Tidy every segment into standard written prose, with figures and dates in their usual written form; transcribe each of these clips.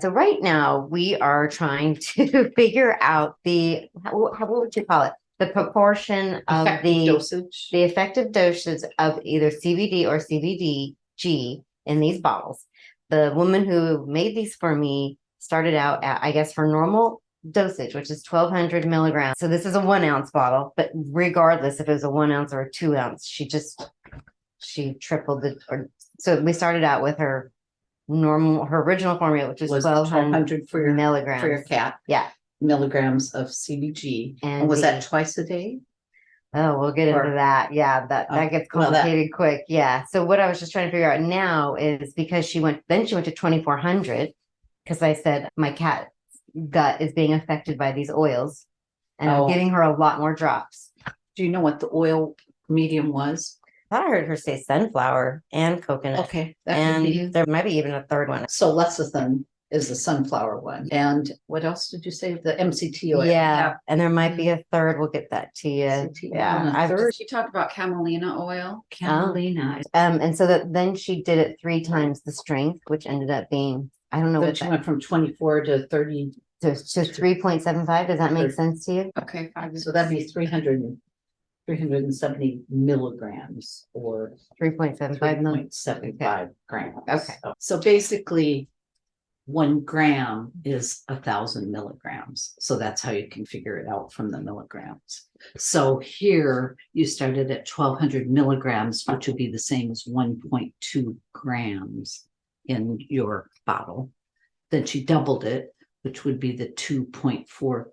So right now we are trying to figure out what would you call it? The proportion of Effective dosage. the effective dosage of either CBD or CBDG in these bottles. The woman who made these for me started out at, I guess, her normal dosage, which is 1200 milligrams. So this is a 1 ounce bottle, but regardless if it was a 1 ounce or a 2 ounce, she tripled it. So we started out with her original formula, which is Was 1200 for your milligrams. cat. Yeah. Milligrams of CBG. And was that twice a day? Oh, we'll get into that. Yeah, that gets complicated quick. Yeah. So what I was just trying to figure out now is because she went to 2400 because I said my cat's gut is being affected by these oils, and I'm giving her a lot more drops. Do you know what the oil medium was? I thought I heard her say sunflower and coconut. Okay. And there might be even a third one. So lecithin is the sunflower one. And what else did you say? The MCT oil. Yeah. And there might be a third. We'll get that to you. MCT Yeah. She talked about camelina oil. Camelina. And so then she did it 3 times the strength, which ended up being, I don't know what she went from 24 to 30. To 3.75. Does that make sense to you? Okay. So that'd be 370 milligrams or 3.75 grams. Okay. So basically 1 gram is 1,000 milligrams. So that's how you can figure it out from the milligrams. So here you started at 1200 milligrams, which would be the same as 1.2 grams in your bottle. Then she doubled it, which would be the 2.4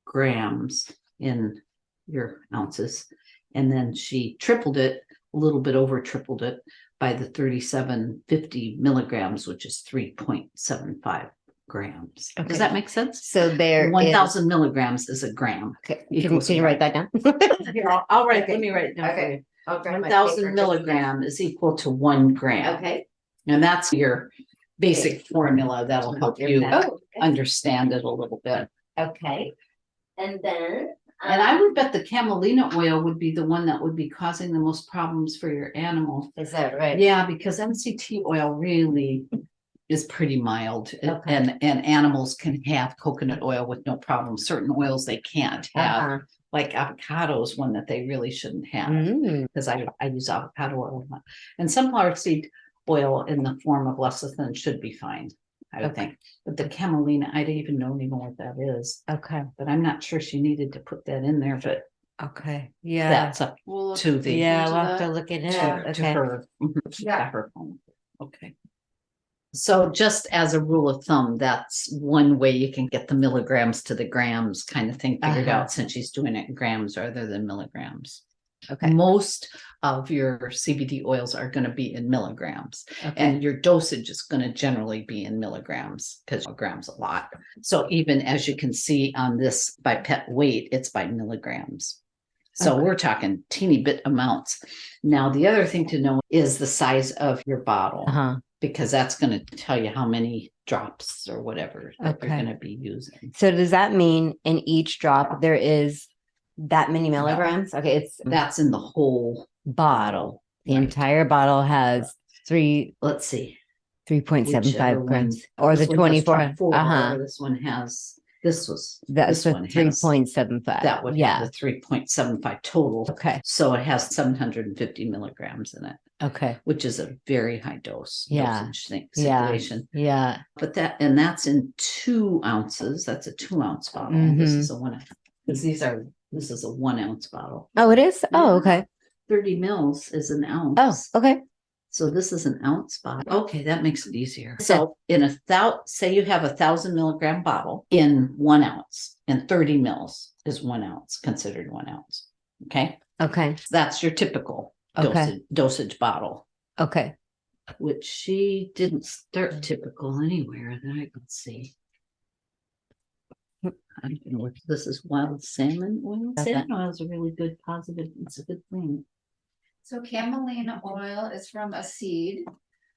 grams in your ounces. And then she tripled it, a little bit over tripled it by the 3750 milligrams, which is 3.75 grams. Okay. Does that make sense? So there 1000 milligrams is a gram. Okay. Can you write that down? Here, I'll write. Okay. Let me write it down. Okay. 1000 milligram is equal to 1 gram. Okay. And that's your basic formula that'll help you understand it a little bit. Okay. And then and I would bet the camelina oil would be the one that would be causing the most problems for your animal. Is that right? Yeah, because MCT oil really is pretty mild. Okay. And animals can have coconut oil with no problem. Certain oils they can't have. Like avocado is one that they really shouldn't have. Because I use avocado oil. And sunflower seed oil in the form of lecithin should be fine, I would think. But the camelina, I don't even know what that is. Okay. But I'm not sure she needed to put that in there, but yeah, that's up to the we'll have to look at it. To her. Her phone. Okay. So just as a rule of thumb, that's one way you can get the milligrams to the grams kind of thing figured out, since she's doing it in grams rather than milligrams. Okay. Most of your CBD oils are going to be in milligrams, and your dosage is going to generally be in milligrams because grams a lot. So even as you can see on this by pet weight, it's by milligrams. So we're talking teeny bit amounts. Now, the other thing to know is the size of your bottle, because that's going to tell you how many drops or whatever that you're going to be using. So does that mean in each drop there is that many milligrams? Okay, that's in the whole bottle. The entire bottle has 3.75 grams, or the 24. This one has. That's the 3.75. That would have the 3.75 total. Okay. So it has 750 milligrams in it. Okay. Which is a very high dosage situation. Yeah. But that's in 2 ounces. That's a 2 ounce bottle. This is a 1 ounce. Because this is a 1 ounce bottle. Oh, it is? Oh, okay. 30 mils is an ounce. Oh, okay. So this is an ounce bottle. Okay, that makes it easier. So say you have 1,000 milligram bottle in 1 ounce, and 30 mils is 1 ounce, considered 1 ounce. Okay. Okay. That's your typical dosage bottle. Okay. Which she didn't start typical anywhere that I could see. I don't know what this is. Wild salmon oil. Salmon oil is a really good positive. It's a good thing. So camelina oil is from a seed,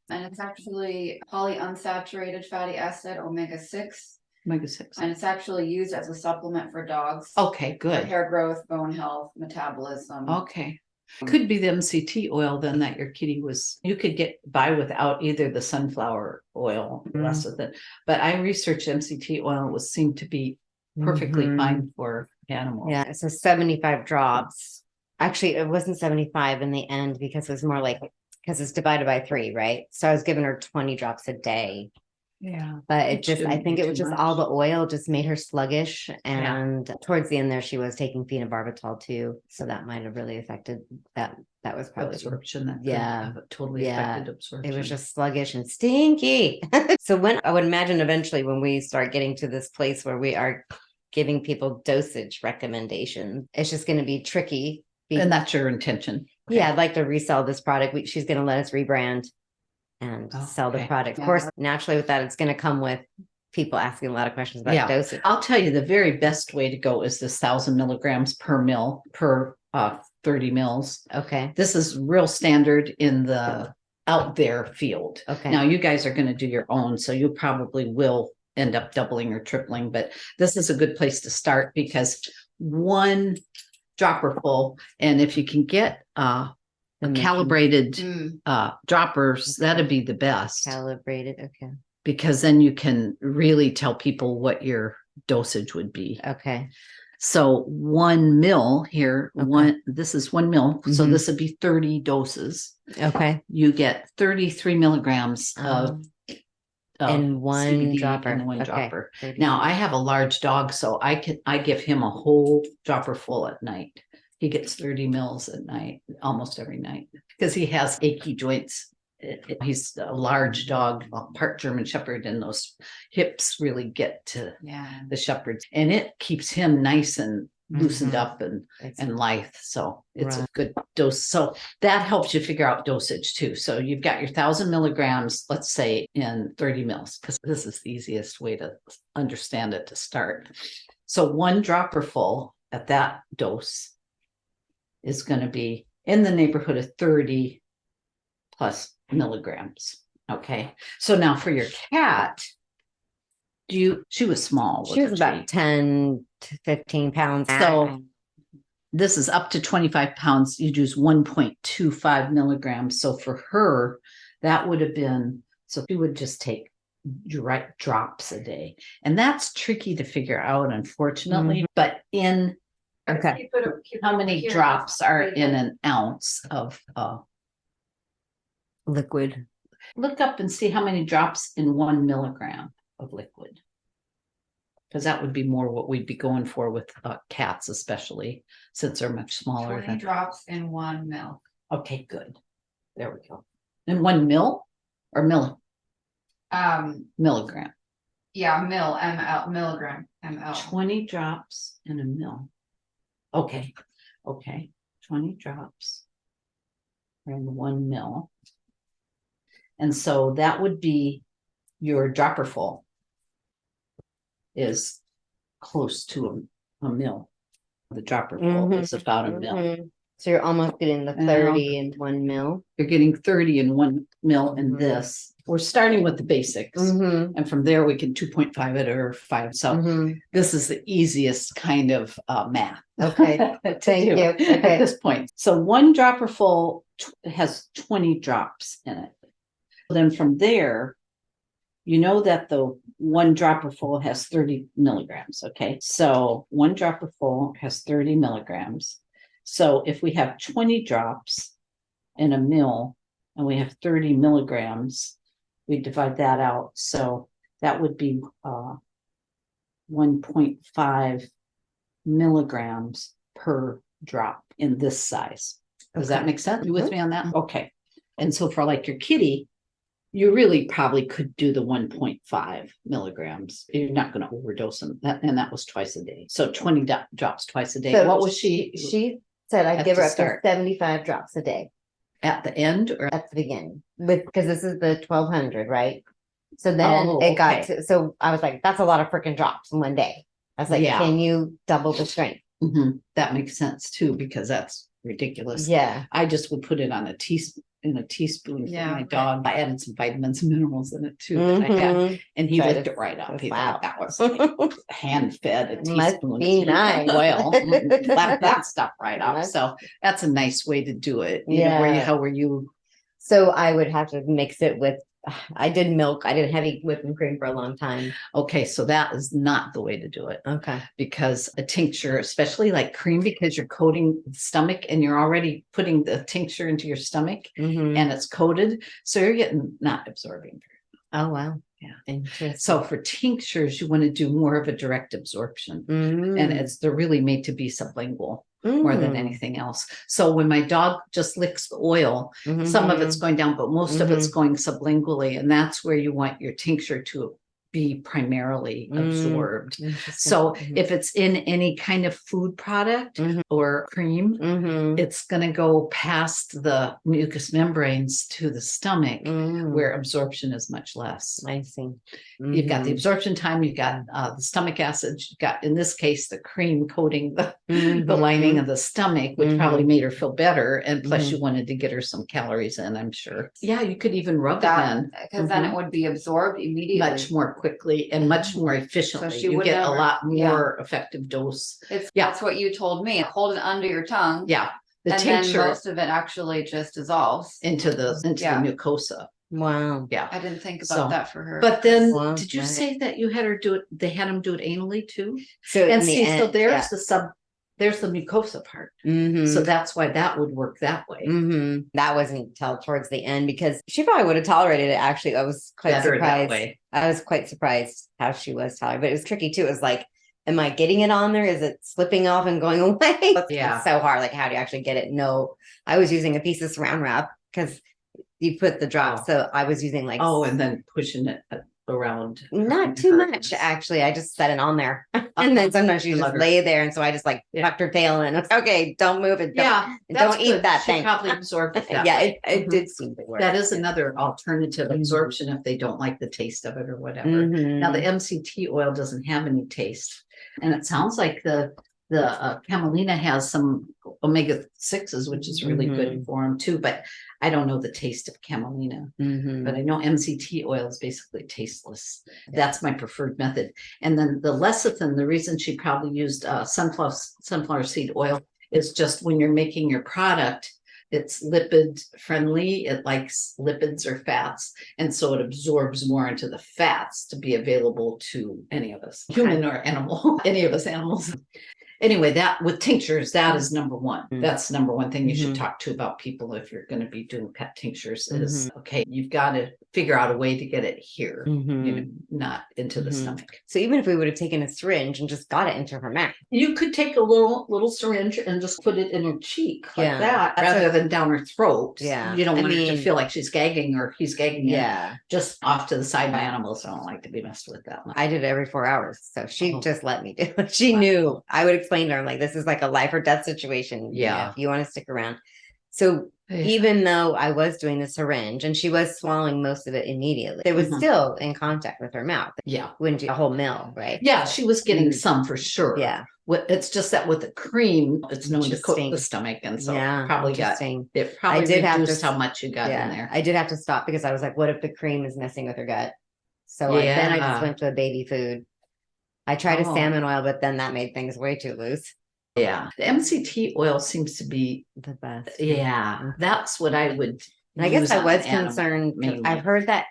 and it's actually polyunsaturated fatty acid, omega-6. Omega-6. And it's actually used as a supplement for dogs. Okay, good. For hair growth, bone health, metabolism. Okay. Could be the MCT oil then that your kitty was, you could get by without either the sunflower oil, less of it. But I researched MCT oil was seemed to be perfectly Mhm. fine for animals. Yeah, so 75 drops. Actually, it wasn't 75 in the end because it was more like, because it's divided by 3, right? So I was giving her 20 drops a day. Yeah. But It it just, I shouldn't think be it was too just much. all the oil just made her sluggish. And towards the end there, she was taking phenobarbital too. So that might have really affected that. That was probably, Absorption that could Yeah. have totally Yeah. affected absorption. it was just sluggish and stinky. So when I would imagine eventually when we start getting to this place where we are giving people dosage recommendations, it's just going to be tricky. And that's your intention. Yeah, I'd like to resell this product. She's going to let us rebrand and Oh, sell the okay. product. Of Yeah. course, naturally with that, it's going to come with people asking a lot of questions about Yeah. dosage. I'll tell you the very best way to go is this 1,000 milligrams per mil per 30 mils. Okay. This is real standard in the out there field. Okay. Now you guys are going to do your own, so you probably will end up doubling or tripling, but this is a good place to start because one dropper full, and if you can get calibrated droppers, Okay. that'd be the best. Calibrated. Okay. Because then you can really tell people what your dosage would be. Okay. So 1 mil here, Okay. this is 1 mil. So Mhm. this would be 30 doses. Okay. You get 33 milligrams of in one CBD dropper. in one Okay. dropper. 30. Now I have a large dog, so I give him a whole dropper full at night. He gets 30 mils at night, almost every night, because he has achy joints. He's a large dog, part German Shepherd, and those hips really get to the shepherds, and it keeps him nice and loosened Mhm. up and It's- lithe. So it's a Right. good dose. So that helps you figure out dosage too. So you've got your 1,000 milligrams, let's say in 30 mils, because this is the easiest way to understand it to start. So 1 dropper full at that dose is going to be in the neighborhood of 30 plus milligrams. Okay. So now for your cat, she was small. She was wasn't about 10 to 15 pounds. So this is up to 25 pounds. You'd use 1.25 milligrams. So for her, that would have been, so she would just take drops a day. And that's tricky to figure out, unfortunately. But in Okay. how many drops are in an ounce of Liquid. look up and see how many drops in 1 milligram of liquid. Because that would be more what we'd be going for with cats, especially since they're much smaller 20 than. drops in 1 mil. Okay, good. There we go. In 1 mil or milligram? Yeah, milligram, ml. 20 drops in a mil. Okay. 20 drops in 1 mil. And so that would be your dropper full is close to a mil. The dropper full is about a mil. Mhm. So you're almost getting the 30 in 1 mil. You're getting 30 in 1 mil in Mhm. this. We're starting with the basics. Mhm. And from there we can 2.5 it or 5. So Mhm. this is the easiest kind of math. Okay. to Thank do you. at Okay. this point. So 1 dropper full has 20 drops in it. Then from there, you know that the 1 dropper full has 30 milligrams. Okay. So 1 dropper full has 30 milligrams. So if we have 20 drops in a mil and we have 30 milligrams, we divide that out. So that would be 1.5 milligrams per drop in this size. Does that Okay. make sense? You with me on that? Okay. And so for like your kitty, you really probably could do the 1.5 milligrams. You're not going to overdose them. And that was twice a day. So 20 drops twice a day. So what was she She said I'd at give her the up to start? 75 drops a day At the end or at the beginning because this is the 1200, right? So then it got okay. to, so I was like, that's a lot of freaking drops in one day. I was like, Yeah. can you double the strength? Mhm. That makes sense too, because that's ridiculous. Yeah. I just would put it on a in a teaspoon for Yeah. my dog. I added some vitamins and minerals in it too. That I had, Mhm. and he Try licked to- it right up. He's Wow. like, that was like hand fed a Must teaspoon be of nice. oil. Lap that stuff right up. Must- So that's a nice way to do it. You know, Yeah. how were you? So I would have to mix it with, I did milk. I did heavy whipping cream for a long time. Okay, so that is not the way to do it. Okay. Because a tincture, especially like cream, because you're coating the stomach and you're already putting the tincture into your stomach Mhm. and it's coated. So you're getting not absorbing. Oh, wow. Yeah. Interesting. So for tinctures, you want to do more of a direct absorption. And they're really made to be sublingual more than anything else. So when my dog just licks the oil, some of it's going down, but most of it's going sublingually. And that's where you want your tincture to be primarily absorbed. So if it's in any kind of food product or cream, it's going to go past the mucous membranes to the stomach where absorption is much less. I see. You've got the absorption time, you've got the stomach acid, you've got, in this case, the cream coating the lining of the stomach, which probably made her feel better. And plus you wanted to get her some calories in, I'm sure. Yeah, you could even rub it in. Because then it would be absorbed immediately. Much more quickly and much more efficiently. she You would get a never- lot more effective dose. That's what you told me. Hold it under your tongue. Yeah. The And then tincture most of it actually just dissolves. into the mucosa. Wow. Yeah. I didn't think So, about that for her. But then Wow, did you right. say that you had her do it? They had them do it anally too? So And in the see, so end, there's there's the mucosa part. So that's why that would work that way. That wasn't till towards the end because she probably would have tolerated it. Actually, I was quite Better that surprised. way. I was quite surprised how she was tolerating, but it was tricky too. It was like, am I getting it on there? Is it slipping off and going away? It's so hard. Like, how do you actually get it? No, I was using a piece of saran wrap because you put the drops. So I was using like, and then pushing it around. not too much actually. I just set it on there. And then sometimes she just lay there. And so I just like tucked her tail in. It's okay. Don't move it. Don't eat that she thing. probably absorbed it that Yeah, way. it did seem to work. That is another alternative absorption if they don't like the taste of it or whatever. Now the MCT oil doesn't have any taste, and it sounds like the camelina has some omega-6s, which is really good for them too. But I don't know the taste of camelina, but I know MCT oil is basically tasteless. That's my preferred method. And then the lecithin, the reason she probably used sunflower seed oil is just when you're making your product, it's lipid friendly. It likes lipids or fats. And so it absorbs more into the fats to be available to any of us, human or animal, any of us animals. Anyway, that with tinctures, that is number one. That's number one thing you should talk to about people if you're going to be doing pet tinctures is, okay, you've got to figure out a way to get it here, you know, not into the stomach. So even if we would have taken a syringe and just got it into her mouth. You could take a little syringe and just put it in her cheek like that, rather than down her throat. Yeah. You don't want her to feel like she's gagging or he's gagging. Yeah. Just off to the side. My animals don't like to be messed with that much. I did it every 4 hours. So she just let me do it. She knew. I would explain to her, I'm like, this is like a life or death situation. Yeah. If you want to stick around. So even though I was doing the syringe and she was swallowing most of it immediately, it was still in contact with her mouth. Yeah. Wouldn't do a whole meal, right? Yeah, she was getting some for sure. Yeah. It's just that with the cream, it's known to coat the stomach. And so probably it probably did have reduced to- how much you got in there. I did have to stop because I was like, what if the cream is messing with her gut? So then I just went to a baby food. I tried a salmon oil, but then that made things way too loose. Yeah. The MCT oil seems to be The best. Yeah, that's what I would. And I guess use I on was an animal, concerned. 'Cause mainly. I've heard that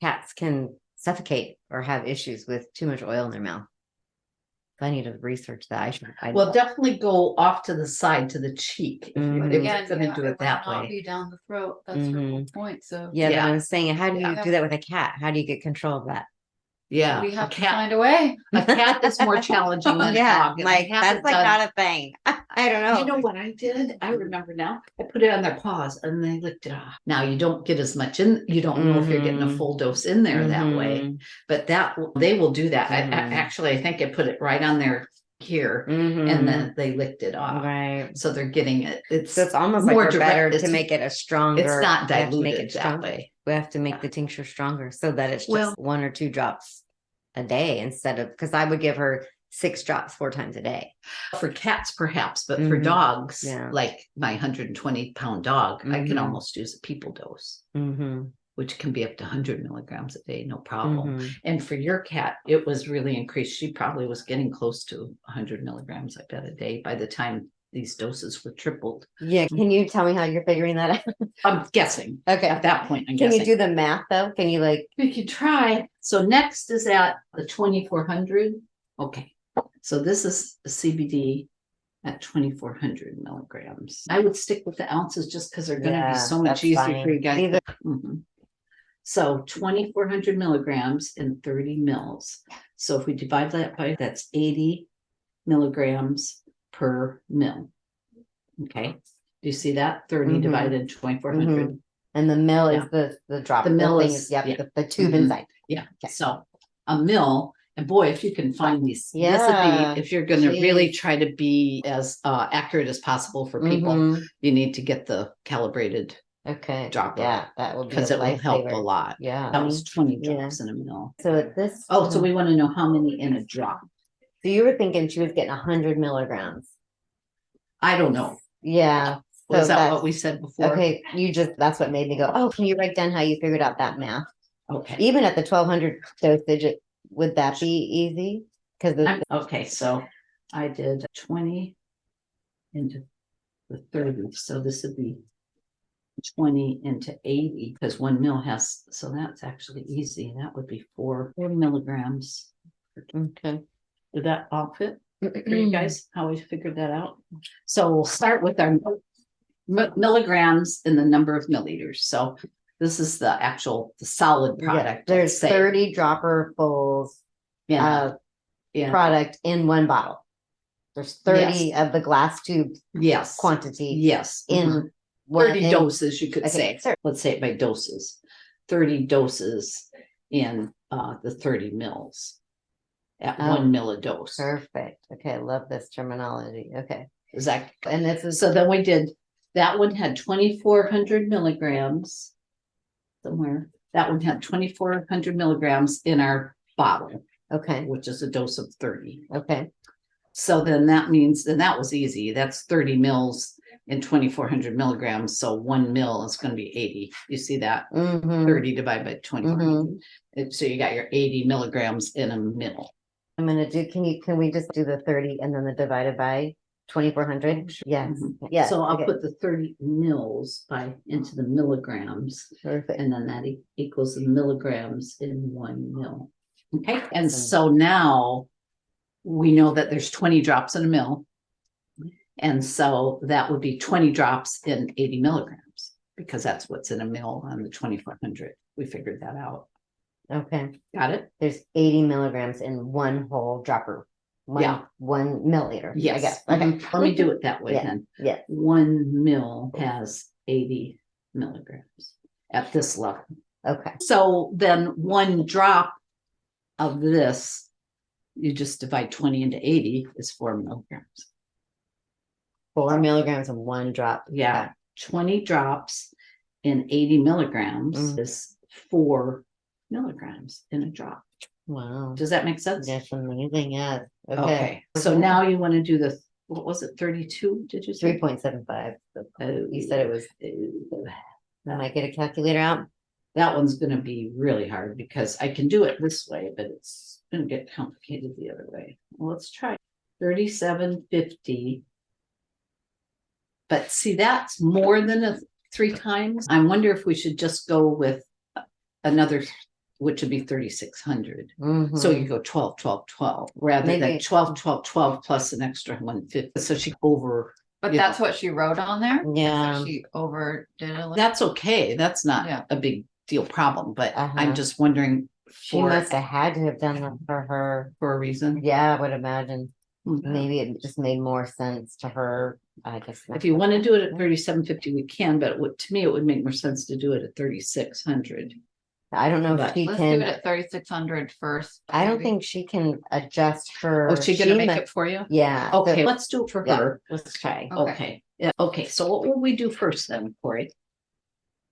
cats can suffocate or have issues with too much oil in their mouth. I need to research that. Well, definitely go off to the side to the cheek if you're Again, going to do it that not way. be down the throat. That's her whole point. So Yeah, Yeah. but I was saying, how do you Yeah. do that with a cat? How do you get control of that? Yeah, we have a to cat. find a way. A cat is more challenging than a dog. and I like haven't that's like done- not a thing. I don't know. You know what I did? I remember now. I put it on their paws and they licked it off. Now you don't get as much in. You don't know if you're getting a full dose in there that way. But they will do that. Actually, I think I put it right on their here, and then they licked it off. Right. So they're getting it. So it's almost like more we're direct. better to It's- make it a stronger. It's not we have to make diluted it that stronger. way. We have to make the tincture stronger so that it's just Well- 1 or 2 drops a day instead of, because I would give her 6 drops 4 times a day. For cats, perhaps, but for Mhm. dogs, Yeah. like my 120-pound dog, I can Mhm. almost use a people dose, Mm-hmm. which can be up to 100 milligrams a day, no problem. Mm-hmm. And for your cat, it was really increased. She probably was getting close to 100 milligrams, I bet, a day by the time these doses were tripled. Yeah. Can you tell me how you're figuring that out? I'm guessing. Okay. At that point, I'm Can guessing. you do the math though? Can you like, We could try. So next is at the 2400. Okay. So this is a CBD at 2400 milligrams. I would stick with the ounces just because they're going to be Yeah, so much that's easier for fine. you guys. These Mhm. So 2400 milligrams in 30 mils. So if we divide that by, that's 80 milligrams per mil. Okay. Do you see that? 30 Mhm. divided in 2400. and the mill Yeah. is the drop. The mill thing is- yep, yeah. the tube Mhm. inside. Yeah. Okay. So a mil, and boy, if you can find these, this Yeah, would be, if you're going to really geez. try to be as accurate as possible for people, Mhm. you need to get the calibrated Okay. dropper. Yeah, that will be because a it will help a lifesaver. lot. Yeah. That was 20 Yeah. drops in a mil. So at this. Oh, so we want to know how many in a drop. So you were thinking she was getting 100 milligrams. I don't know. Yeah. Was So that that's what we said before? okay. That's what made me go, oh, can you write down how you figured out that math? Okay. Even at the 1200 dosage, would that be easy? Because Okay, so I did 20 into the 30. So this would be 20 into 80 because 1 mil has, so that's actually easy. That would be 4 milligrams. okay. Did that all fit for you guys? How we figured that out? So we'll start with our milligrams in the number of milliliters. So this is the solid Yeah, product. there's let's say, 30 dropper fulls Yeah. of product in one bottle. There's 30 Yes. of the glass tube Yes. quantity Yes. in 30 doses, you could okay, say. sure. Let's say it by doses. 30 doses in the 30 mils at Oh, 1 mil a dose. Perfect. Okay, I love this terminology. Okay. Is that And this is so? Then we did that one had 2400 milligrams somewhere. That one had 2400 milligrams in our bottle, okay. which is a dose of 30. Okay. So then that means, and that was easy. That's 30 mils in 2400 milligrams. So 1 mil is going to be 80. You see that? Mhm. 30 divided by 2400. So you got your 80 milligrams in a mil. I'm gonna do, can we just do the 30 and then the divided by 2400? Yes. Mhm. Yeah. So I'll okay. put the 30 mils into the milligrams, Perfect. and then that equals the milligrams in 1 mil. Okay. And Awesome. so now we know that there's 20 drops in a mil. And so that would be 20 drops in 80 milligrams because that's what's in a mil on the 2400. We figured that out. Okay. Got it? There's 80 milligrams in one whole dropper. Yeah. 1 milliliter. Yes. I guess. Okay. Mhm. Let me do it that way Yeah. then. Yeah. 1 mil has 80 milligrams at this level. Okay. So then 1 drop of this, you just divide 20 into 80 is 4 milligrams. 4 milligrams in 1 drop. Yeah. 20 drops in 80 milligrams is 4 milligrams in a drop. Wow. Does that make sense? That's amazing. Yeah. Okay. Okay. So now you want to do the, what was it, 32? Did you say? 3.75. Oh, You said it was. I might get a calculator out. that one's going to be really hard because I can do it this way, but it's going to get complicated the other way. Well, let's try 3750. But see, that's more than 3 times. I wonder if we should just go with another, which would be 3600. So you go 12, 12, 12, rather than Maybe. 12, 12, 12 plus an extra 150. So she over. But you that's know, what she wrote on there? Yeah. She overdid it. a little? that's okay. That's not Yeah. a big deal problem, but Uh-huh. I'm just wondering She for, must have had to have done that for her. for a reason. Yeah, I would imagine. Mhm. Maybe it just made more sense to her. I guess. If you want to do it at 3750, we can, but to me, it would make more sense to do it at 3600. I don't know if But- she Let's do can. it at 3600 first. I don't maybe. think she can adjust her. Oh, she gonna make might- it for you? Yeah. so- Okay, let's do it for yeah, her. let's try. Okay. Okay, yeah, okay, so what will we do first then, Corey?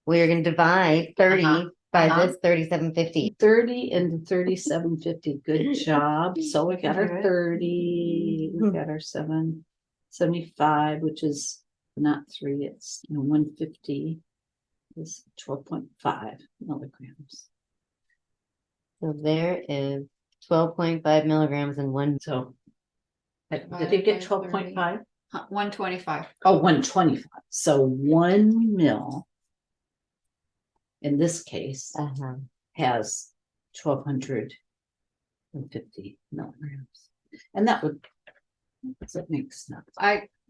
We're gonna divide 30 Uh-huh. By Uh-huh. this 37.50. 30 into 37.50. Good job. So we got our Good. 30, we got our 775, which is not 3, it's 150 is 12.5 milligrams. So there is 12.5 milligrams in one. So did you Divided get by 12.5? 125. Oh, 125. So 1 mil in this case Uh-huh. has 1250 milligrams. And that would, that makes sense.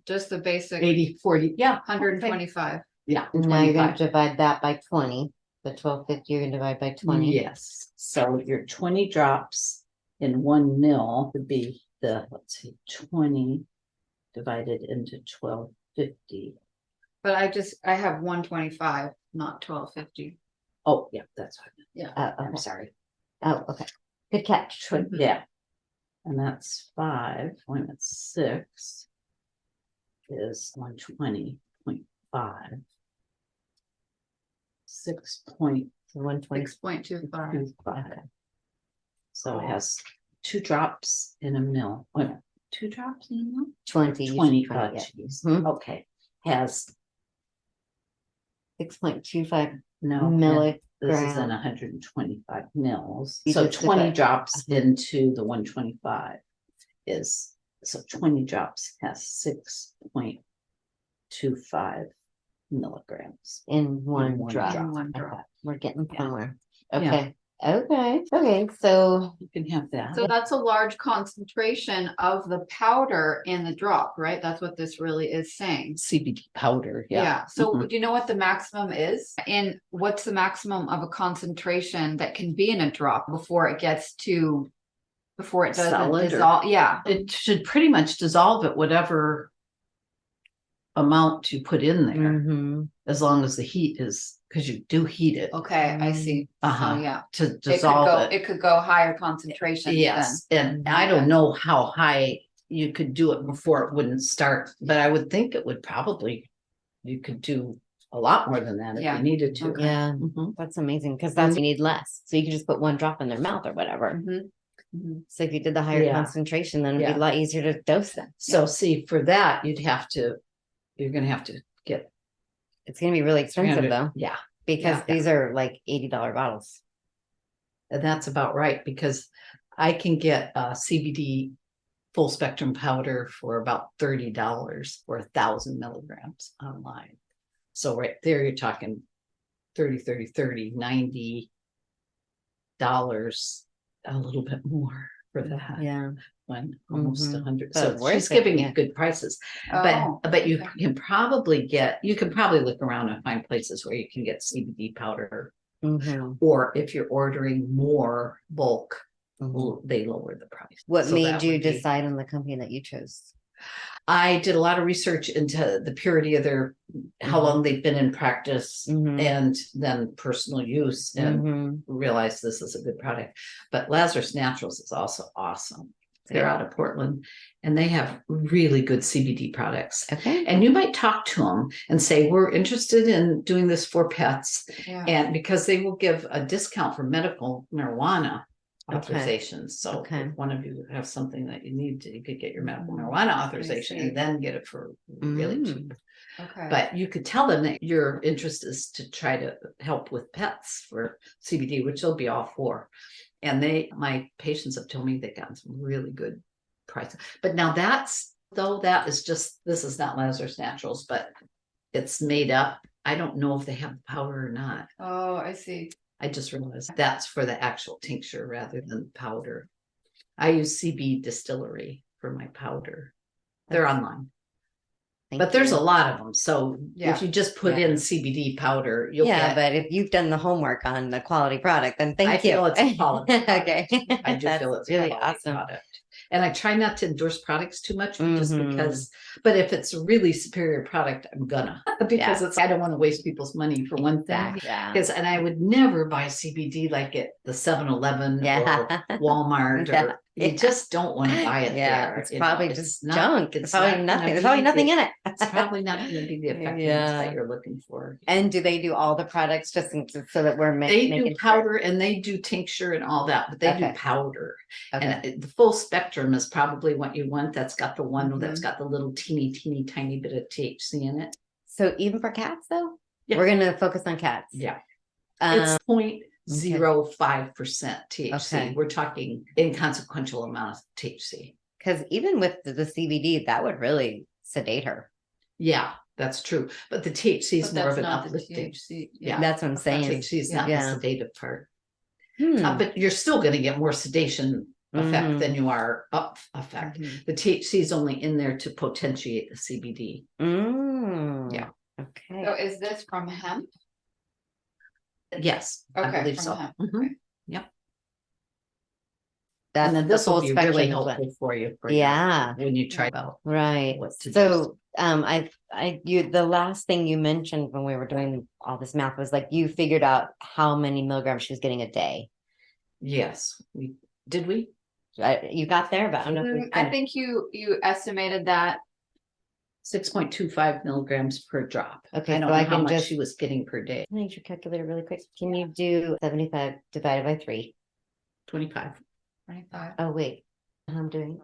Just the basic 80, 40, yeah. 125. Yeah. Now you're gonna 25. divide that by 20. The 1250 you're gonna divide by 20. Yes, so your 20 drops in 1 mil would be the, let's see, 20 divided into 1250. But I have 125, not 1250. Oh, yeah, that's what, Yeah. I'm Okay. sorry. Oh, okay. Good catch. Yeah. And that's 5.6 is 120.5. 6.25. 120. Okay. So it has 2 drops in a mil. Wait a minute, 2 drops in a mil? 20. 20, yeah. geez. Mhm. Okay, has 6.25 no, milligrams. this is in 125 mils. You So just 20 divide- drops into the 125 is, so 20 drops has 6.25 milligrams. in one one drop. drop. One drop. Okay. We're getting Yeah. somewhere. Yeah. Okay. Okay. Okay. So You can have that. So that's a large concentration of the powder in the drop, right? That's what this really is saying. CBD powder, yeah. So Mhm. do you know what the maximum is? And what's the maximum of a concentration that can be in a drop before it doesn't Solid or- dissolve? Yeah. It should pretty much dissolve at whatever amount you put in there, mhm. as long as the heat is, because you do heat it Okay, I see. Uh-huh. So yeah, to dissolve it. it could go higher concentration. Yes, and I don't know how high you could do it before it wouldn't start, but I would think it would probably, you could do a lot more than that if Yeah. you needed to. Okay. Yeah. Mhm. That's amazing because that's you need less. So you can just put one drop in their mouth or whatever. Mhm. Mhm. So if you did the higher Yeah. concentration, then it'd be Yeah. a lot easier to dose them. So see, for that, you're gonna have to get It's gonna be really expensive 300 though, Yeah, because Yeah. these are like $80 bottles. and that's about right, because I can get a CBD full spectrum powder for about $30 for 1,000 milligrams online. So right there, you're talking 30, $90, a little bit more for that. Yeah. When almost Mhm. 100. But So worth she's it, giving yeah. it good prices. Oh, But you okay. can probably look around and find places where you can get CBD powder, Mhm. or if you're ordering more bulk, Mhm. they lower the price. What So made that you would be- decide on the company that you chose? I did a lot of research into the purity of how Mhm. long they've been in practice, Mhm. and then personal use, and Mhm. realized this is a good product. But Lazarus Naturals is also awesome. They're Yeah. out of Portland, and they have really good CBD products. Okay. And you might talk to them and say, we're interested in doing this for pets. Yeah. And because they will give a discount for medical marijuana Okay. authorizations. So Okay. if one of you have something that you need to, you could get your medical Mm, marijuana authorization see. and then get it for really Mm. cheap. Okay. But you could tell them that your interest is to try to help with pets for CBD, which they'll be all for. And my patients have told me they've gotten some really good prices. But now this is not Lazarus Naturals, but it's made up. I don't know if they have the powder or not. Oh, I see. I just realized that's for the actual tincture rather than powder. I use CB Distillery for my powder. They're online. Thank But there's you. a lot of them. So Yeah. if you just put Yeah. in CBD powder, you'll Yeah, get. but if you've done the homework on the quality product, then I thank you. feel it's a quality product. Okay. I do feel That's it's a really quality awesome. product. And I try not to endorse products too much just Mhm. because, but if it's a really superior product, I'm gonna, because I don't want to waste people's money for one thing. Yeah. Because, and I would never buy CBD like at the 7-Eleven or Walmart or you just don't want to buy it there. It's you know, probably it's just not- junk. it's probably not nothing. gonna There's probably be nothing the- in it. It's probably not going to be the effectiveness Yeah. that you're looking for. And do they do all the products just so that we're They making do powder and they do tincture and all that, but they do Okay. powder. Okay. And the full spectrum is probably what you want. That's got the one that's Mhm. got the little teeny tiny bit of THC in it. So even for cats though? Yeah. We're gonna focus on cats. Yeah. Um, It's 0.05% THC. Okay. We're talking inconsequential amount of THC. because even with the CBD, that would really sedate her. Yeah, that's true. But the THC is But more that's of an not the uplifting. THC. Yeah. That's what I'm saying. THC is not Yeah. the sedative part. Hmm. But you're still going to get more sedation effect Mhm. than you are up effect. Mhm. The THC is only in there to potentiate the CBD. Mm. Yeah. Okay. So is this from hemp? Yes, I Okay, believe from so. hemp, Mhm. okay. That's And then the this will full be spectrum really of what- helpful for you. Yeah. When you try out. Right. What to So, the last thing you mentioned when we were doing all this math was like you figured out how many milligrams she was getting a day. Yes, did we? You got there, but I don't know if we I think you estimated that. 6.25 milligrams per drop. Okay, I don't so know I how can much just- she was getting per day. Can I use your calculator really quick? Can you do 75 divided by 3? 25. 25. Oh, wait. I'm doing.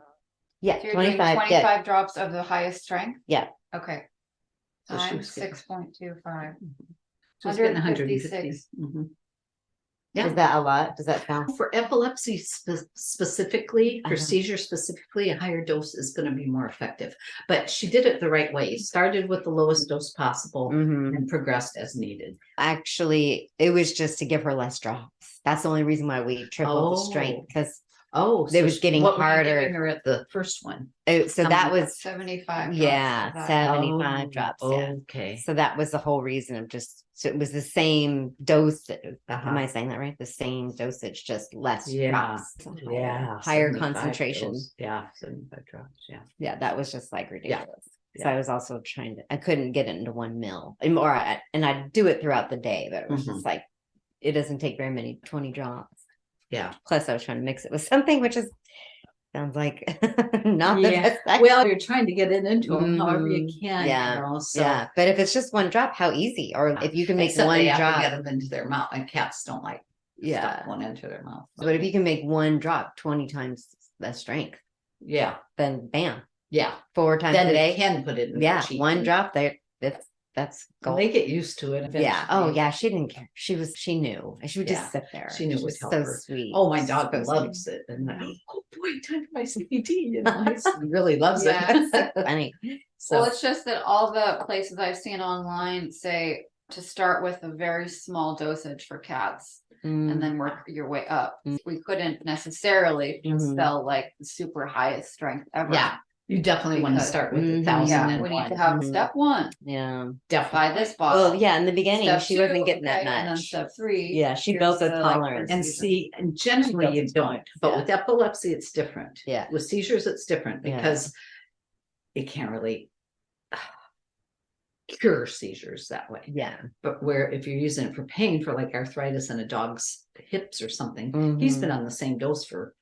Yeah, So you're doing 25. 25 drops of the highest strength? Yeah. Okay. So she Times was getting- 6.25. She was getting 156. 150. Mhm. Yeah. Yeah. Is that a lot? Does that sound? For epilepsy specifically, for Uh-huh. seizure specifically, a higher dose is going to be more effective. But she did it the right way. Started with the lowest dose possible Mhm. and progressed as needed. Actually, it was just to give her less drops. That's the only reason why we tripled the strength because Oh, It was getting what were you harder. giving her at the first one. so that was 75 drops yeah, of that. 75 drops. Yeah. Okay. So that was the whole reason of just so it was the same dose. Uh-huh. Am I saying that right? The same dosage, just less Yeah. drops. Yeah. Higher 75 concentration. dose. Yeah. 75 drops. Yeah. Yeah, that was just like ridiculous. So Yeah. I was also trying to I couldn't get it into 1 mil. And I'd do it throughout the day, but it was just like it doesn't take very many 20 drops. Yeah. Plus I was trying to mix it with something which is sounds like not the Yeah. best idea. Well, you're trying to get it into them however you can. Yeah. You know, so Yeah, but if it's just 1 drop, how easy? Or if you can make except 1 they have to drop, get them into their mouth, and cats don't like yeah. stuff going into their mouth. But if you can make 1 drop 20 times the strength, Yeah. then bam, Yeah. 4 times Then a day. they can put it in. Yeah, their cheek 1 and drop there. That's gold. They get used to it. Yeah. Oh eventually. yeah. She didn't care. She knew. She would Yeah. just sit there. She knew it would She's help so her. sweet. Oh, my dog So loves it. And I, oh boy, time for my CBD. You know, he really loves Yeah. it. funny. Well, So it's just that all the places I've seen online say to start with a very small dosage for cats and then work your way up. Mm. We couldn't necessarily just Mhm. sell like the super highest strength ever. yeah, you definitely want to Because- start with Mhm. 1,000 Yeah, and we need one. to have Mhm. step 1, Yeah. Definitely. buy this bottle. Well, yeah. In the beginning, Step she 2, wasn't getting that okay, And then much. step 3. Yeah, she here's built a the, like, tolerance. And see, and generally you don't, but with epilepsy, it's different. Yeah. With seizures, it's different Yeah. because it can't really cure seizures that way. Yeah. But where if you're using it for pain, for like arthritis in a dog's hips or something, he's been on the same dose for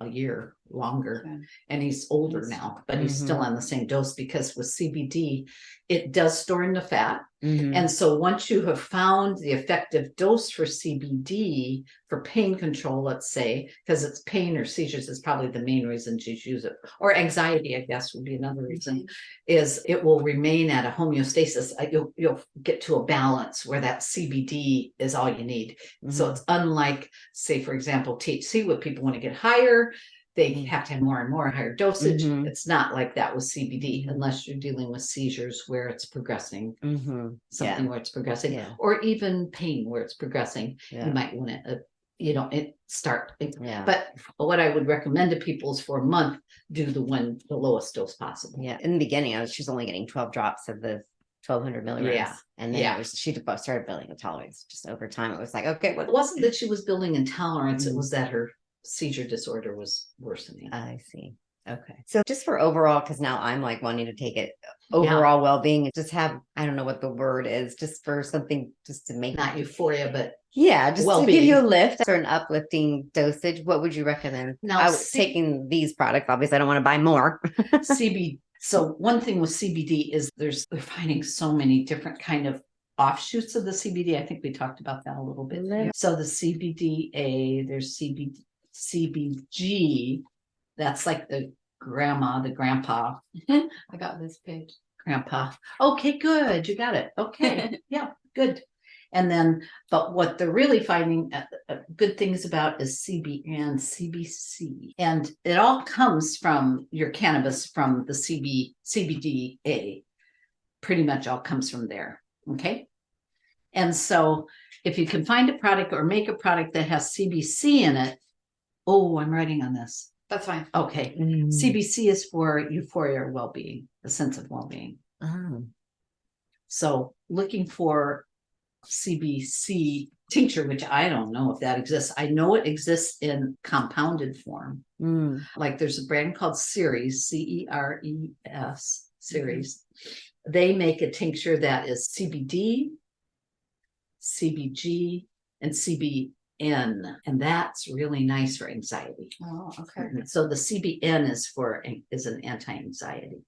a year longer, Okay. and he's older Yes. now, but he's still on the same dose because with CBD, it does store in the fat. Mhm. And so once you have found the effective dose for CBD for pain control, let's say, because it's pain or seizures is probably the main reason to use it, or anxiety, I guess would be another reason, is it will remain at a homeostasis. You'll get to a balance where that CBD is all you need. So it's unlike, say, for example, THC, what people want to get higher, they have to have more and more higher dosage. Mhm. It's not like that with CBD, unless you're dealing with seizures where it's progressing, Mhm. something where it's progressing, Yeah. or even pain where it's progressing. Yeah. You might want to, start. Yeah. But what I would recommend to people is for a month, do the lowest dose possible. Yeah. In the beginning, she's only getting 12 drops of the 1200 milligrams. Yeah. And then Yeah. she started building a tolerance. Just over time, it was like, okay, It wasn't that she was building intolerance, it Mhm. was that her seizure disorder was worsening. I see. Okay. So just for overall, because now I'm like wanting to take it overall well-being, just have, I don't know what the word is, just for something just to make Not euphoria, but yeah, just to well-being. give you a lift or an uplifting dosage. What would you recommend? Now, I was taking these products, obviously I don't want to buy more. CBD. So one thing with CBD is they're finding so many different kind of offshoots of the CBD. I think we talked about that a little bit. Yeah. So the CBDA, there's CBG. That's like the grandma, the grandpa. I got this page. Grandpa. Okay, good. You got it. Okay. Yeah, good. And then, but what they're really finding good things about is CBN, CBC. And it all comes from your cannabis from the CBDA. Pretty much all comes from there. Okay. And so if you can find a product or make a product that has CBC in it, oh, I'm writing on this. That's fine. Okay. Mm. CBC is for euphoria or well-being, the sense of well-being. Oh. So looking for CBC tincture, which I don't know if that exists. I know it exists in compounded form. Mm. Like there's a brand called Ceres, CERES, Ceres. They make a tincture that is CBD, CBG, and CBN. And that's really nice for anxiety. Oh, okay. So the CBN is an anti-anxiety.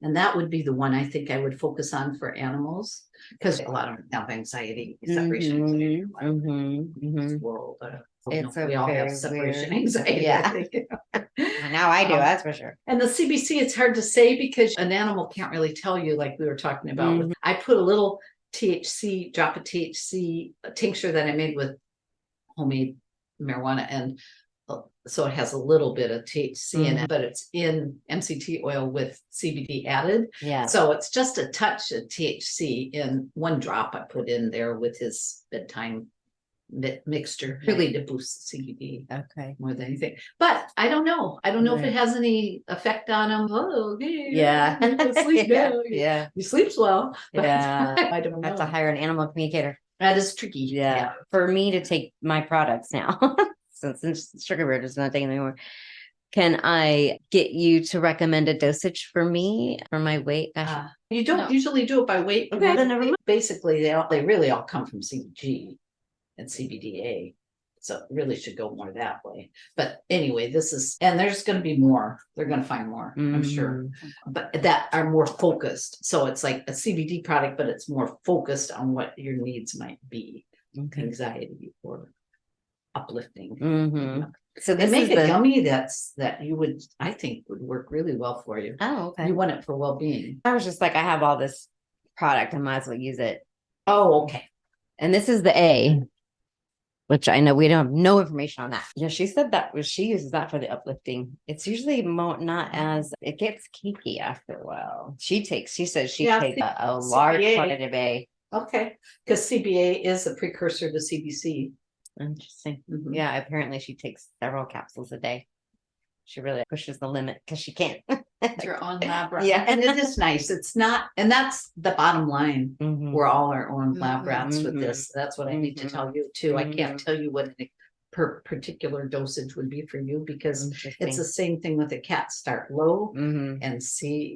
And that would be the one I think I would focus on for animals, because a lot of them have anxiety, separation anxiety. World, It's we all have separation anxiety. Yeah. I think. Now I do, that's for sure. And the CBC, it's hard to say because an animal can't really tell you, like we were talking about. Mhm. I put a little THC, drop of THC tincture that I made with homemade marijuana, and so it has a little bit of THC in it, but it's in MCT oil with CBD added. Yeah. So it's just a touch of THC in one drop I put in there with his bedtime mixture, really to boost the CBD Okay. more than anything. But I don't know. I don't know if it has any effect on him. Oh, okay. Yeah. Sleep Yeah. now. Yeah. He sleeps well. But Yeah. I don't know. Have to hire an animal communicator. That is tricky. Yeah. For me to take my products now, since Sugar Bear is not taking them anymore, can I get you to recommend a dosage for me for my weight? Gosh, You don't No. usually do it by weight. Okay, then never mind. Basically, they really all come from CBG and CBDA. So it really should go more that way. But anyway, and there's going to be more. They're going to find more, I'm sure. But that are more focused. So it's like a CBD product, but it's more focused on what your needs might be. Okay. Anxiety or uplifting. Mm-hmm. So They this make is a gummy that you would, I think, would work really well for you. Oh, okay. You want it for well-being. I was just like, I have all this product, I might as well use it. Oh, okay. And this is the A, which I know we don't have no information on that. Yeah, she said she uses that for the uplifting. It's usually not as it gets kinky after a while. She says she takes a large CBA. quantity of A. Okay, because CBA is a precursor to CBC. Interesting. Mhm. Yeah, apparently she takes several capsules a day. She really pushes the limit because she can't. It's your own lab rat. Yeah. And it is nice. It's not, and that's the bottom line. Mhm. We're all our own lab Mhm. rats with Mhm. this. That's what I need to Mhm. tell you too. I can't Mhm. tell you what a particular dosage would be for you because it's the same thing with a cat. Start low and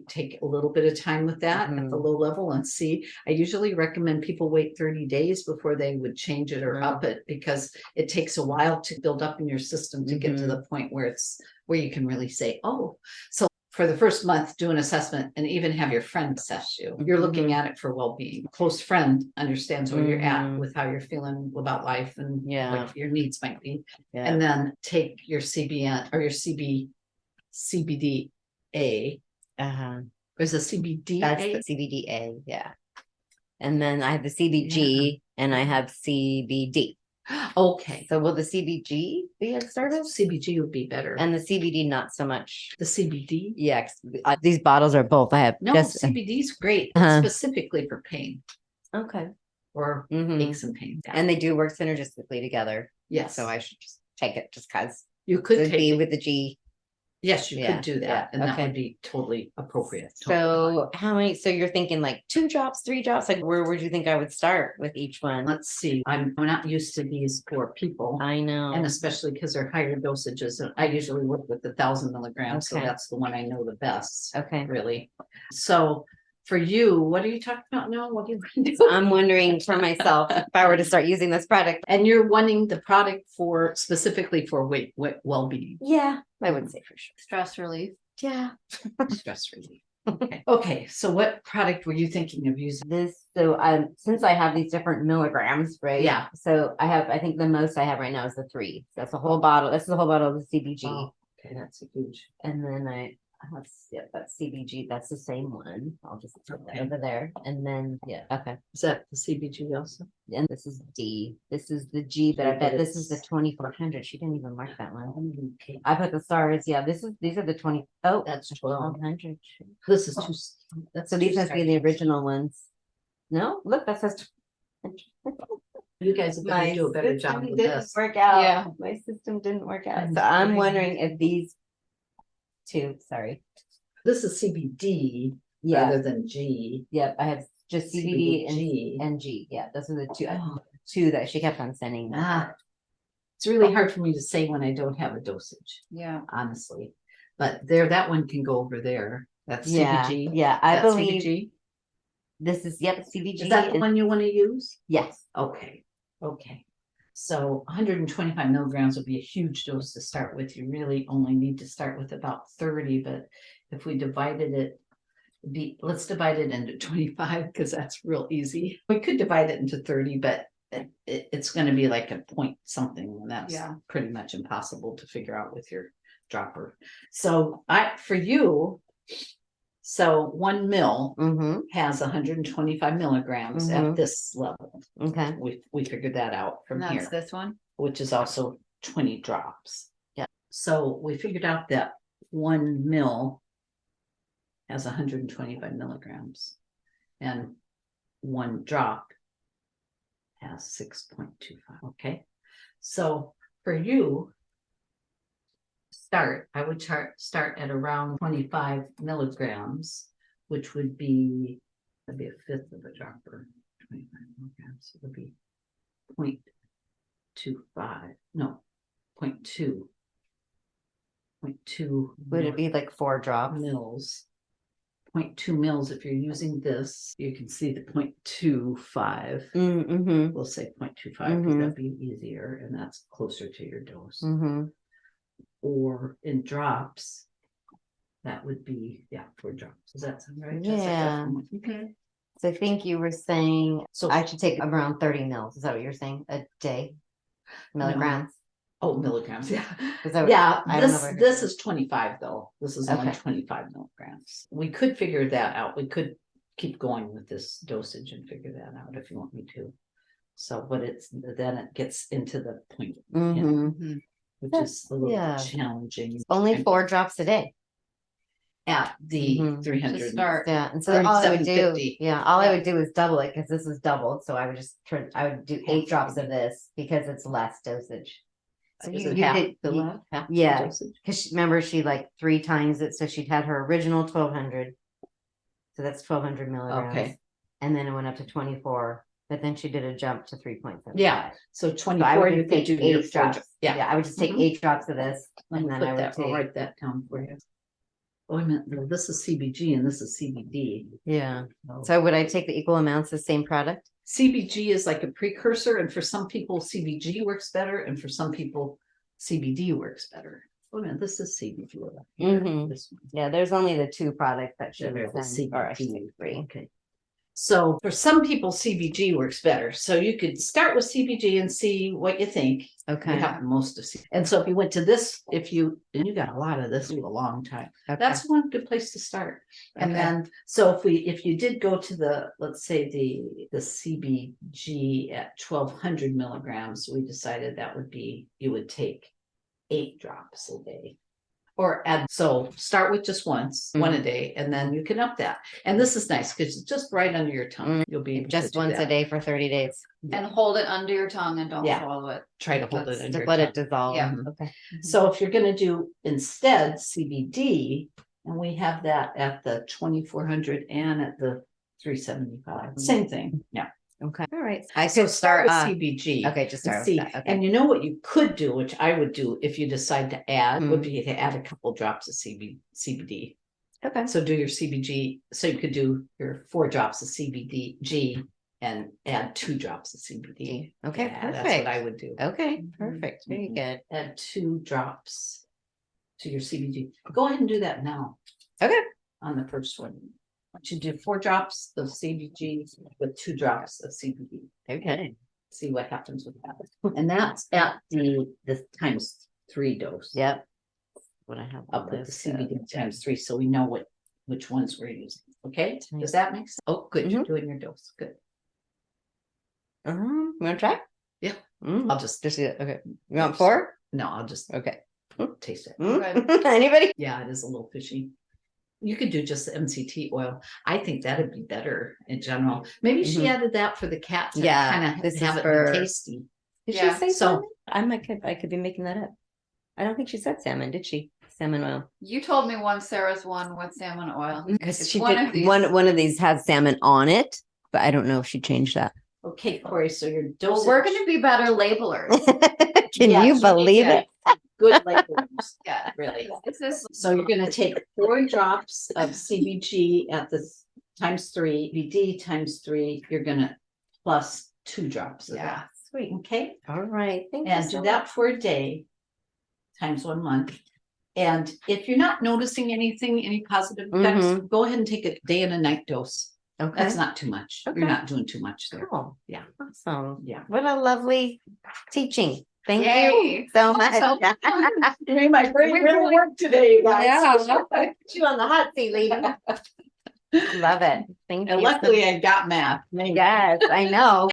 take a little bit of time with that at the low level and see. I usually recommend people wait 30 days before they would change it or up it because it takes a while to build up in your system to get to the point where you can really say, oh, so for the first month, do an assessment and even have your friend assess you. You're looking at it for well-being. A close friend understands where you're at with how you're feeling about life and what your needs might be. Yeah. And then take your CBN or your CBDA. There's a CBDA. That's the CBDA, yeah. And then I have the CBG and I have CBD. Okay. So will the CBG be a service? CBG would be better. And the CBD not so much. The CBD? Yeah, these bottles are both. I have CBD is great. It's specifically for pain. Okay. Or aches and pain. And they do work synergistically together. Yes. So I should just take it just because you could take be with the G. Yes, you Yeah, could do that, yeah, and that okay. would be totally appropriate. So how many, so you're thinking like 2 drops, 3 drops, like where would you think I would start with each one? Let's see, I'm not used to these for people. I know. And especially because they're higher dosages, and I usually work with 1,000 milligrams, so Okay. that's the one I know the best. Okay. Really. So for you, what are you talking about now? What do you want to do? So I'm wondering for myself, if I were to start using this product. And you're wanting the product for specifically for weight well-being, Yeah, I would say for sure. Stress relief. Yeah. stress relief. Okay. Okay, so what product were you thinking of using? This, so since I have these different milligrams, right? Yeah. So I think the most I have right now is the 3. So that's a whole bottle. This is a whole bottle of the CBG. Oh, okay, that's a huge. And then I have, yeah, that's CBG. That's the same one. I'll just put that Okay. over there. And then, yeah, okay. Is that the CBG also? And this is D. This is the G, but I G, bet but this is the it's- 2400. She didn't even mark that one. Okay, I put the stars. Yeah, these are the 20. Oh, that's 12. 1200. This is too. That's So these too must be the starchy. original ones. No, look, that says. You guys have got to do a better job system with didn't this. work out. Yeah. My system didn't work out. I'm So I'm sorry. wondering if these two, sorry. This is CBD Yeah, rather than G. yep, I have just CBD CBG. and G. Yeah, those are the two, Oh. two that she kept on sending. Ah, it's really hard for me to say when I don't have a dosage, Yeah. honestly. But there, that one can go over there. That's Yeah, CBG. yeah, I Is that believe CBG? this is, yep, CBG. Is that the and- one you want to use? Yes, Okay, okay. So 125 milligrams would be a huge dose to start with. You really only need to start with about 30, but if we divided it, let's divide it into 25 because that's real easy. We could divide it into 30, but it's going to be like a point something, and that's Yeah. pretty much impossible to figure out with your dropper. So for you, so 1 mil mm-hmm, has 125 milligrams Mhm. at this level. okay, We figured that out from And here, that's this one. which is also 20 drops. Yeah. So we figured out that 1 mil has 125 milligrams, and 1 drop has 6.25. Okay. So for you, I would start at around 25 milligrams, which would be, that'd be a fifth of a dropper. 25 milligrams, it would be 0.25, no, 0.2. 0.2 would it be like 4 drops? mils. 0.2 mils. If you're using this, you can see the 0.25. Mm-hmm, We'll say 0.25 because that'd be easier, and that's closer to your dose. mm-hmm, Or in drops, that would be 4 drops. Does that sound right, Jessica? Yeah. Mhm. so I think you were saying So I should take around 30 mils, is that what you're saying, a day? Milligrams? milligrams, yeah. Is that- Yeah, I don't know this where it this is 25 though. This is only Okay. 25 milligrams. We could figure that out. We could keep going with this dosage and figure that out if you want me to. So, but then it gets into the point, Mhm. Mhm. which That's- is a little yeah. challenging. Only And 4 drops a day. at the Mhm. 300. To start. Yeah, and so Or all I would do, 750. yeah, all I Yeah. would do is double it because this is doubled. So I would just I would do 8 drops of this because it's less dosage. So Is you it half did, the you- left, half the yeah. dosage? because remember she like 3 times it, so she'd had her original 1200. So that's 1200 milligrams. Okay. And then it went up to 24, but then she did a jump to 3.75. Yeah, so So I 24, would you just could take do your 8 4 drops. Yeah, I would just take Mhm. 8 drops of this, let me and then put I would that, I'll take. write that down for you. Oh, I meant, no, this is CBG and this is CBD. Yeah. Oh. So would I take the equal amounts of same product? CBG is like a precursor, and for some people CBG works better, and for some people CBD works better. Oh, man, this is CBG. Mhm. This one. Yeah, there's only the 2 products that she Yeah, was the sending, or I should say CBD. 3. Okay. So for some people, CBG works better. So you could start with CBG and see what you think. You Okay. have most of CBG. And so if you went to this, and you got a lot of this for a long time. Okay. That's one good place to start. And Okay. then, so if you did go to the, let's say the CBG at 1200 milligrams, we decided that would be, you would take 8 drops a day. Or add, so start with just once, one a day, and then you can up that. And this is nice because it's just right under your tongue. You'll be able Just to do once a that. day for 30 days. And hold it under your tongue and don't Yeah. swallow it. Try to hold it That's- under To your let tongue. it dissolve. Yeah. Okay. So if you're gonna do instead CBD, and we have that at the 2,400 and at the 375, same thing, yeah. Okay. All right. I So could start start. with CBG. Okay, just and start see, with that. Okay. and you know what you could do, which I would do if you decide to add, would Mm. be to add a couple drops of CBD. Okay. So do your CBG, so you could do your 4 drops of CBD and add 2 drops of CBD. Okay. Yeah, that's Perfect. what I would do. Okay. Perfect. Very Mhm. good. Add 2 drops to your CBD. Go ahead and do that now. Okay. On the first one. I want you to do 4 drops of CBG with 2 drops of CBD. Okay. See what happens with that. And that's at the ×3 dose. Yep. What I have. I'll on put the this, CBD ×3 so we know which ones we're using. Okay, does that make sense? Oh, good, you're doing your dose. Good. You want to try? Yeah. I'll just do it. Okay. You want 4? No, I'll just Okay. taste it. Anybody? Yeah, it is a little fishy. You could do just the MCT oil. I think that'd be better in general. Maybe she Mhm. added that for the cat to Yeah, kind this of is have it for- be tasty. Did Yeah, she say so- salmon? I could be making that up. I don't think she said salmon, did she? Salmon oil. You told me one Sarah's one with salmon oil. Because It's she one did of these. one of these has salmon on it, but I don't know if she changed that. Okay, Corey, so your Well, dosage. we're gonna be better labelers. Can Yes, you need believe to it? have Good labels, Yeah. really. This is, So you're gonna take 4 drops of CBG at the ×3, BD ×3, you're gonna plus 2 drops of yeah. that. Sweet. Okay, All right. Thank and you. do so that much. for a day times 1 month. And if you're not noticing anything, any positive effects, go ahead and take a day and a night dose. Okay. That's not too much. Okay. You're not doing too much there. Cool. Yeah. Awesome. Yeah. What a lovely teaching. Thank Yay. you so much. So- My brain really worked today, you guys. Yeah. Put you on the hot seat, lady. Love it. Thank you. And luckily I got math. Maybe. Yes, I know.